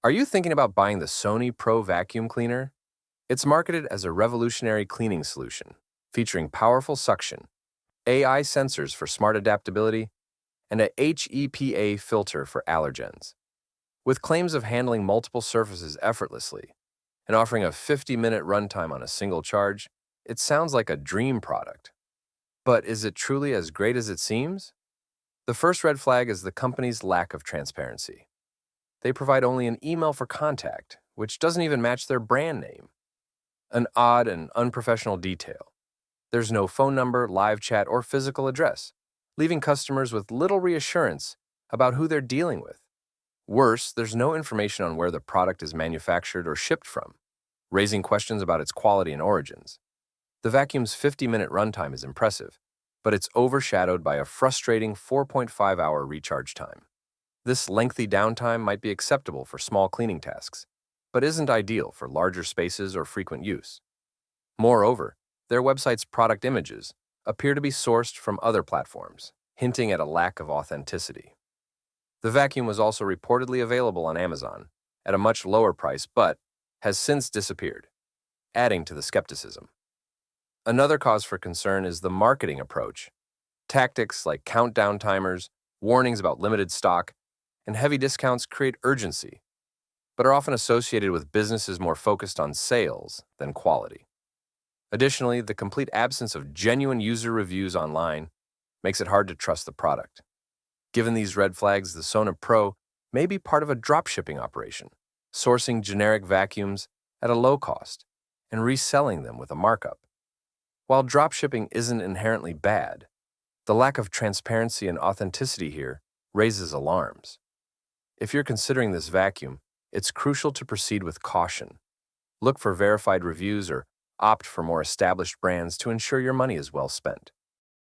Are you thinking about buying the Sohnne Pro Vacuum Cleaner? It's marketed as a revolutionary cleaning solution, featuring powerful suction, AI sensors for smart adaptability, and a HEPA filter for allergens. With claims of handling multiple surfaces effortlessly and offering a 50-minute runtime on a single charge, it sounds like a dream product. But is it truly as great as it seems? The first red flag is the company's lack of transparency. They provide only an email for contact, which doesn't even match their brand name. An odd and unprofessional detail. There's no phone number, live chat, or physical address, leaving customers with little reassurance about who they're dealing with. Worse, there's no information on where the product is manufactured or shipped from, raising questions about its quality and origins. The vacuum's 50-minute runtime is impressive, but it's overshadowed by a frustrating 4.5-hour recharge time. This lengthy downtime might be acceptable for small cleaning tasks, but isn't ideal for larger spaces or frequent use. Moreover, their website's product images appear to be sourced from other platforms, hinting at a lack of authenticity. The vacuum was also reportedly available on Amazon at a much lower price, but has since disappeared, adding to the skepticism. Another cause for concern is the marketing approach. Tactics like countdown timers, warnings about limited stock, and heavy discounts create urgency, but are often associated with businesses more focused on sales than quality. Additionally, the complete absence of genuine user reviews online makes it hard to trust the product. Given these red flags, the Sohnne Pro may be part of a dropshipping operation, sourcing generic vacuums at a low cost and reselling them with a markup. While dropshipping isn't inherently bad, the lack of transparency and authenticity here raises alarms. If you're considering this vacuum, it's crucial to proceed with caution. Look for verified reviews or opt for more established brands to ensure your money is well spent.